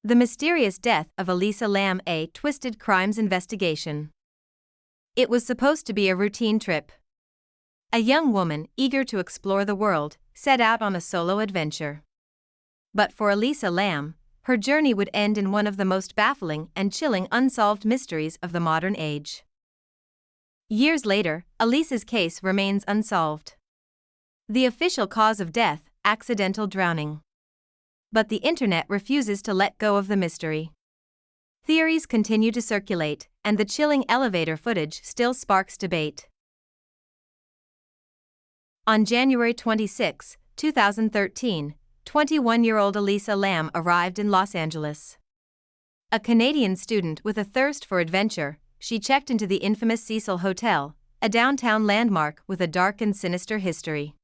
The mysterious death of Elisa Lam, a twisted crimes investigation. It was supposed to be a routine trip. A young woman, eager to explore the world, set out on a solo adventure. But for Elisa Lam, her journey would end in one of the most baffling and chilling unsolved mysteries of the modern age. Years later, Elisa's case remains unsolved. The official cause of death, accidental drowning. But the internet refuses to let go of the mystery. Theories continue to circulate, and the chilling elevator footage still sparks debate. On January 26, 2013, 21-year-old Elisa Lam arrived in Los Angeles. A Canadian student with a thirst for adventure, she checked into the infamous Cecil Hotel, a downtown landmark with a dark and sinister history.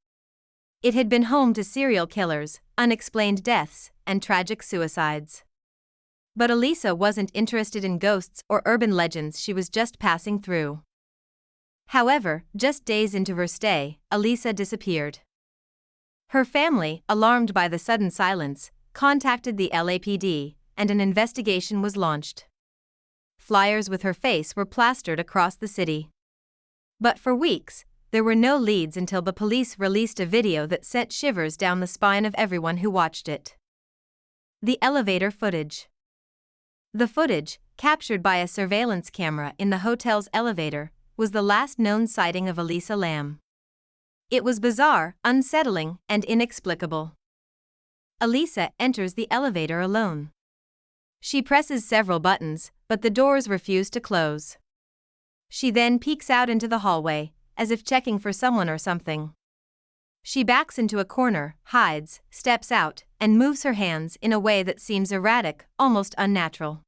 It had been home to serial killers, unexplained deaths, and tragic suicides. But Elisa wasn't interested in ghosts or urban legends, she was just passing through. However, just days into her stay, Elisa disappeared. Her family, alarmed by the sudden silence, contacted the LAPD, and an investigation was launched. Flyers with her face were plastered across the city. But for weeks, there were no leads until the police released a video that sent shivers down the spine of everyone who watched it. The elevator footage. The footage, captured by a surveillance camera in the hotel's elevator, was the last known sighting of Elisa Lam. It was bizarre, unsettling, and inexplicable. Elisa enters the elevator alone. She presses several buttons, but the doors refuse to close. She then peeks out into the hallway, as if checking for someone or something. She backs into a corner, hides, steps out, and moves her hands in a way that seems erratic, almost unnatural.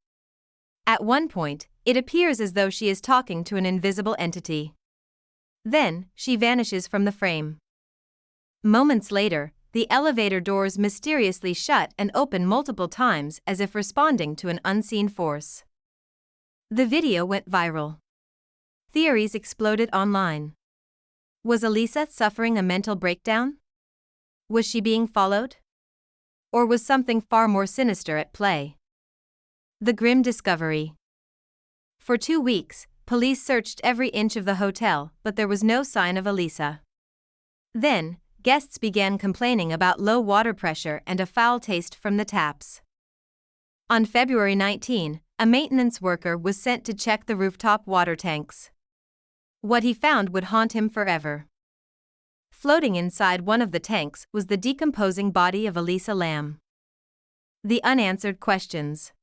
At one point, it appears as though she is talking to an invisible entity. Then, she vanishes from the frame. Moments later, the elevator doors mysteriously shut and open multiple times as if responding to an unseen force. The video went viral. Theories exploded online. Was Elisa suffering a mental breakdown? Was she being followed? Or was something far more sinister at play? The grim discovery. For 2 weeks, police searched every inch of the hotel, but there was no sign of Elisa. Then, guests began complaining about low water pressure and a foul taste from the taps. On February 19, a maintenance worker was sent to check the rooftop water tanks. What he found would haunt him forever. Floating inside one of the tanks was the decomposing body of Elisa Lam. The unanswered questions.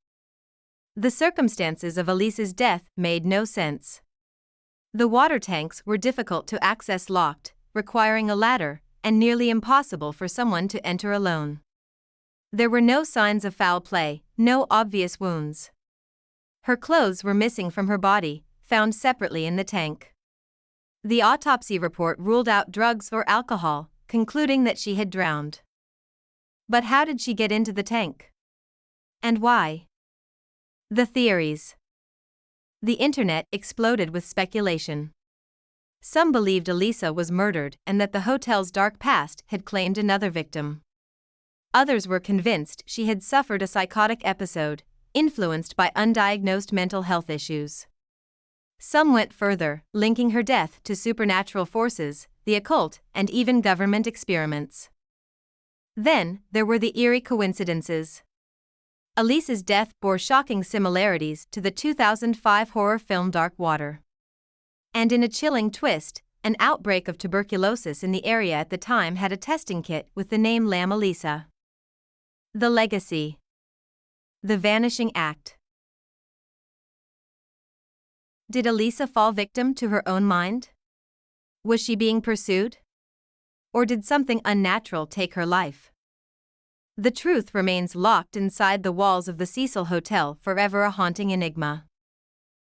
The circumstances of Elisa's death made no sense. The water tanks were difficult to access, locked, requiring a ladder, and nearly impossible for someone to enter alone. There were no signs of foul play, no obvious wounds. Her clothes were missing from her body, found separately in the tank. The autopsy report ruled out drugs or alcohol, concluding that she had drowned. But how did she get into the tank? And why? The theories. The internet exploded with speculation. Some believed Elisa was murdered and that the hotel's dark past had claimed another victim. Others were convinced she had suffered a psychotic episode, influenced by undiagnosed mental health issues. Some went further, linking her death to supernatural forces, the occult, and even government experiments. Then, there were the eerie coincidences. Elisa's death bore shocking similarities to the 2005 horror film Dark Water. And in a chilling twist, an outbreak of tuberculosis in the area at the time had a testing kit with the name Lam Elisa. The legacy. The vanishing act. Did Elisa fall victim to her own mind? Was she being pursued? Or did something unnatural take her life? The truth remains locked inside the walls of the Cecil Hotel, forever a haunting enigma.